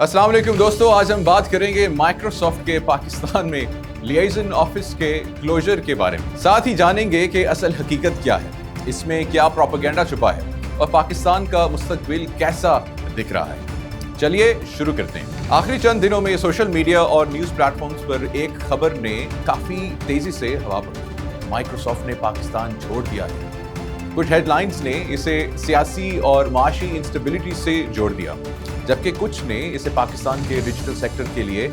अस्सलाम वालेकुम दोस्तों, आज हम बात करेंगे माइक्रोसॉफ्ट के पाकिस्तान में लिएजन ऑफिस के क्लोजर के बारे में। साथ ही जानेंगे कि असल हकीकत क्या है, इसमें क्या प्रोपेगेंडा छुपा है और पाकिस्तान का मुस्तकबिल कैसा दिख रहा है। चलिए शुरू करते हैं। आखिरी चंद दिनों में सोशल मीडिया और न्यूज़ प्लेटफॉर्म्स पर एक खबर ने काफ़ी तेज़ी से हवा पकड़ी। माइक्रोसॉफ्ट ने पाकिस्तान छोड़ दिया है। कुछ हेडलाइंस ने इसे सियासी और माशी इंस्टेबिलिटी से जोड़ दिया, जबकि कुछ ने इसे पाकिस्तान के डिजिटल सेक्टर के लिए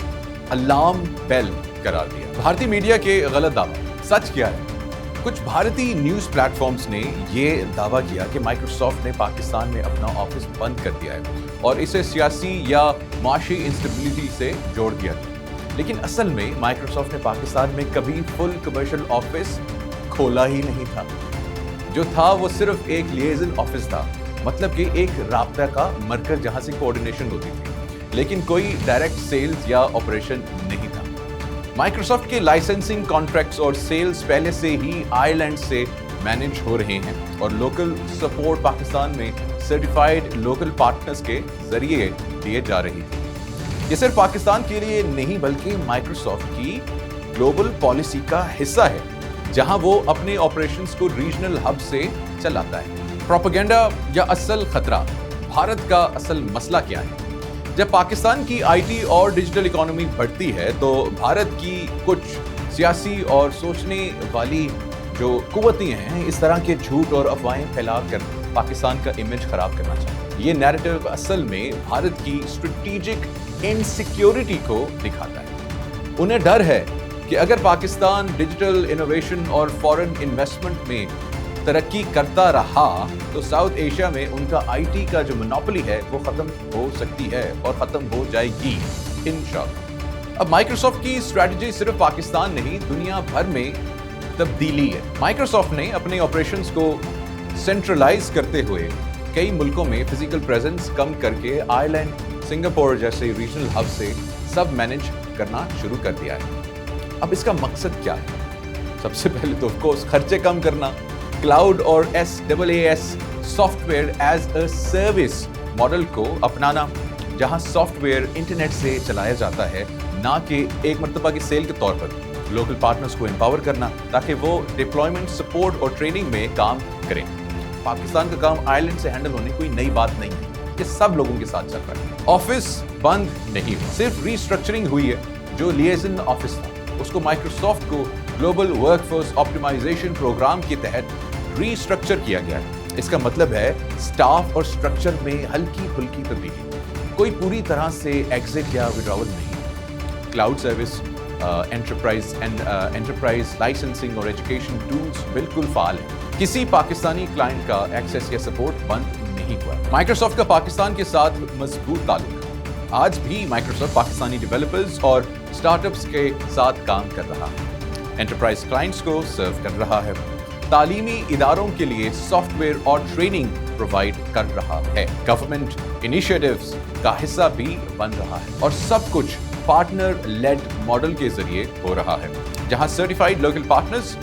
अलार्म बेल करार दिया। भारतीय मीडिया के गलत दावा। सच क्या है? कुछ भारतीय न्यूज़ प्लेटफॉर्म्स ने ये दावा किया कि माइक्रोसॉफ्ट ने पाकिस्तान में अपना ऑफिस बंद कर दिया है और इसे सियासी या माशी इंस्टेबिलिटी से जोड़ दिया गया। लेकिन असल में माइक्रोसॉफ्ट ने पाकिस्तान में कभी फुल कमर्शियल ऑफिस खोला ही नहीं था। जो था वो सिर्फ एक लिएजन ऑफिस था, मतलब कि एक राब्ता का मरकज जहां से कोऑर्डिनेशन होती थी, लेकिन कोई डायरेक्ट सेल्स या ऑपरेशन नहीं था। माइक्रोसॉफ्ट के लाइसेंसिंग कॉन्ट्रैक्ट्स और सेल्स पहले से ही आयरलैंड से मैनेज हो रहे हैं और लोकल सपोर्ट पाकिस्तान में सर्टिफाइड लोकल पार्टनर्स के जरिए दिए जा रही थी। ये सिर्फ पाकिस्तान के लिए नहीं बल्कि माइक्रोसॉफ्ट की ग्लोबल पॉलिसी का हिस्सा है, जहां वो अपने ऑपरेशंस को रीजनल हब से चलाता है। प्रोपेगेंडा या असल खतरा, भारत का असल मसला क्या है? जब पाकिस्तान की आईटी और डिजिटल इकोनॉमी बढ़ती है तो भारत की कुछ सियासी और सोचने वाली जो कुव्वतें हैं, इस तरह के झूठ और अफवाहें फैलाकर पाकिस्तान का इमेज खराब करना चाहते हैं। ये नैरेटिव असल में भारत की स्ट्रेटेजिक इनसिक्योरिटी को दिखाता है। उन्हें डर है कि अगर पाकिस्तान डिजिटल इनोवेशन और फॉरेन इन्वेस्टमेंट में तरक्की करता रहा तो साउथ एशिया में उनका आईटी का जो मोनोपोली है वो खत्म हो सकती है और खत्म हो जाएगी इंशाअल्लाह। अब माइक्रोसॉफ्ट की स्ट्रेटजी सिर्फ पाकिस्तान नहीं, दुनिया भर में तब्दीली है। माइक्रोसॉफ्ट ने अपने ऑपरेशंस को सेंट्रलाइज करते हुए कई मुल्कों में फिजिकल प्रेजेंस कम करके आयरलैंड, सिंगापुर जैसे रीजनल हब से सब मैनेज करना शुरू कर दिया है। अब इसका मकसद क्या है? सबसे पहले तो ऑफ कोर्स खर्चे कम करना, क्लाउड और SaaS software as a service model को अपनाना, जहां सॉफ्टवेयर इंटरनेट से चलाया जाता है, ना कि एक मर्तबा की सेल के तौर पर। लोकल पार्टनर्स को एम्पावर करना ताकि वो डिप्लॉयमेंट, सपोर्ट और ट्रेनिंग में काम करें। पाकिस्तान का काम आयरलैंड से हैंडल होने कोई नई बात नहीं है, ये सब लोगों के साथ चल रहा है। ऑफिस बंद नहीं हुआ, सिर्फ रीस्ट्रक्चरिंग हुई है। जो लिएजन ऑफिस था उसको माइक्रोसॉफ्ट को ग्लोबल वर्कफोर्स ऑप्टिमाइजेशन प्रोग्राम के तहत रीस्ट्रक्चर किया गया है। इसका मतलब है स्टाफ और स्ट्रक्चर में हल्की फुल्की तब्दीली, कोई पूरी तरह से एग्जिट या विड्रॉवल नहीं। क्लाउड सर्विस, एंटरप्राइज लाइसेंसिंग और एजुकेशन टूल्स बिल्कुल फाल है। किसी पाकिस्तानी क्लाइंट का एक्सेस या सपोर्ट बंद नहीं हुआ। माइक्रोसॉफ्ट का पाकिस्तान के साथ मजबूत ताल्लुक। आज भी माइक्रोसॉफ्ट पाकिस्तानी डेवलपर्स और स्टार्टअप्स के साथ काम कर रहा है, एंटरप्राइज क्लाइंट्स को सर्व कर रहा है, तालीमी इदारों के लिए सॉफ्टवेयर और ट्रेनिंग प्रोवाइड कर रहा है, गवर्नमेंट इनिशिएटिव्स का हिस्सा भी बन रहा है, और सब कुछ पार्टनर लेड मॉडल के जरिए हो रहा है, जहां certified local partners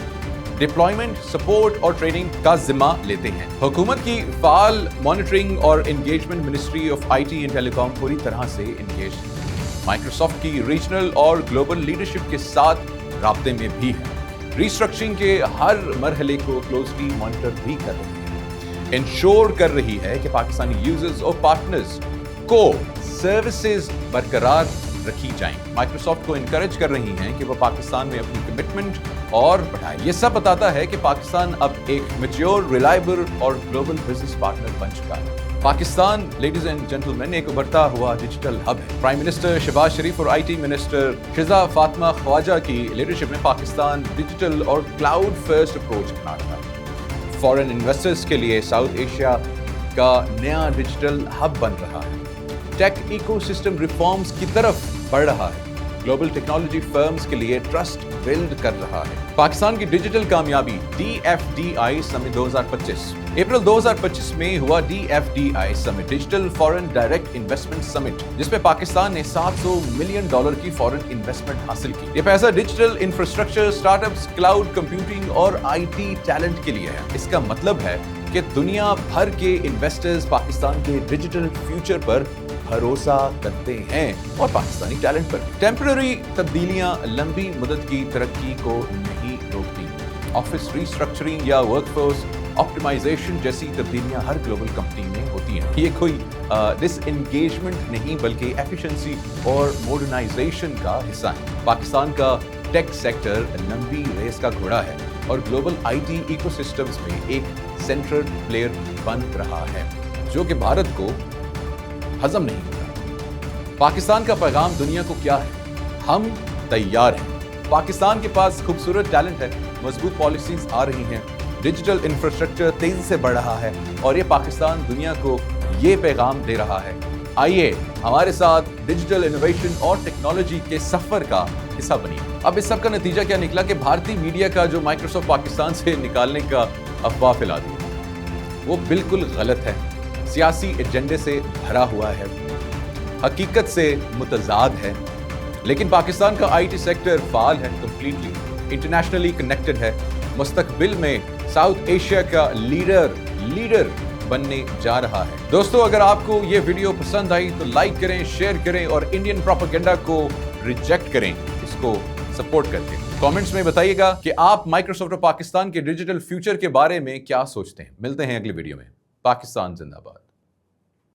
deployment, support और ट्रेनिंग का जिम्मा लेते हैं। हुकूमत की फाल मॉनिटरिंग और engagement ministry of IT and telecom पूरी तरह से एंगेज है। माइक्रोसॉफ्ट की रीजनल और ग्लोबल लीडरशिप के साथ राब्ते में भी है, रीस्ट्रक्चरिंग के हर मरहले को क्लोजली मॉनिटर भी कर रही है, इंश्योर कर रही है कि पाकिस्तानी यूजर्स और पार्टनर्स को सर्विसेज बरकरार रखी जाएं। माइक्रोसॉफ्ट को इनकरेज कर रही हैं कि वो पाकिस्तान में अपनी कमिटमेंट और बढ़ाए। ये सब बताता है कि पाकिस्तान अब एक मैच्योर, रिलायबल और ग्लोबल बिजनेस पार्टनर बन चुका है। पाकिस्तान, लेडीज एंड जेंटलमैन, एक उभरता हुआ डिजिटल हब है। प्राइम मिनिस्टर शहबाज शरीफ और आईटी मिनिस्टर शिजा फातिमा ख्वाजा की लीडरशिप में पाकिस्तान डिजिटल और क्लाउड फर्स्ट अप्रोच अपना रहा है। फॉरेन इन्वेस्टर्स के लिए साउथ एशिया का नया डिजिटल हब बन रहा है, टेक इकोसिस्टम रिफॉर्म्स की तरफ बढ़ रहा है, ग्लोबल टेक्नोलॉजी फर्म्स के लिए ट्रस्ट बिल्ड कर रहा है। पाकिस्तान की डिजिटल कामयाबी DFDI समिट 2025। अप्रैल 2025 में हुआ DFDI summit, digital foreign direct investment summit, जिसमें पाकिस्तान ने $700 मिलियन की फॉरेन इन्वेस्टमेंट हासिल की। ये पैसा digital infrastructure, startups, cloud computing और IT टैलेंट के लिए है। इसका मतलब है कि दुनिया भर के इन्वेस्टर्स पाकिस्तान के डिजिटल फ्यूचर पर भरोसा करते हैं और पाकिस्तानी टैलेंट पर। टेम्पररी तब्दीलियां लंबी मुद्दत की तरक्की को नहीं रोकती। ऑफिस रिस्ट्रक्चरिंग या वर्कफोर्स ऑप्टिमाइजेशन जैसी तब्दीलियां हर ग्लोबल कंपनी में होती हैं। ये कोई डिसएंगेजमेंट नहीं बल्कि एफिशिएंसी और मॉडर्नाइजेशन का हिस्सा है। पाकिस्तान का टेक सेक्टर लंबी रेस का घोड़ा है और ग्लोबल आईटी इकोसिस्टम्स में एक सेंट्रल प्लेयर बन रहा है जो कि भारत को हजम नहीं होता। पाकिस्तान का पैगाम दुनिया को क्या है? हम तैयार हैं। पाकिस्तान के पास खूबसूरत टैलेंट है, मजबूत पॉलिसीज आ रही हैं, डिजिटल इंफ्रास्ट्रक्चर तेजी से बढ़ रहा है और ये पाकिस्तान दुनिया को ये पैगाम दे रहा है, आइए हमारे साथ डिजिटल इनोवेशन और टेक्नोलॉजी के सफर का हिस्सा बनिए। अब इस सब का नतीजा क्या निकला कि भारतीय मीडिया का जो माइक्रोसॉफ्ट पाकिस्तान से निकालने का अफवाह फैला दी वो बिल्कुल गलत है, सियासी एजेंडे से भरा हुआ है, हकीकत से मुतजाद है। लेकिन पाकिस्तान का आईटी सेक्टर फाल है, कंप्लीटली इंटरनेशनली कनेक्टेड है, मुस्तकबिल में साउथ एशिया का लीडर बनने जा रहा है। दोस्तों, अगर आपको ये वीडियो पसंद आई तो लाइक करें, शेयर करें और इंडियन प्रोपेगेंडा को रिजेक्ट करें, इसको सपोर्ट करके। कमेंट्स में बताइएगा कि आप माइक्रोसॉफ्ट और पाकिस्तान के डिजिटल फ्यूचर के बारे में क्या सोचते हैं। मिलते हैं अगली वीडियो में। पाकिस्तान जिंदाबाद।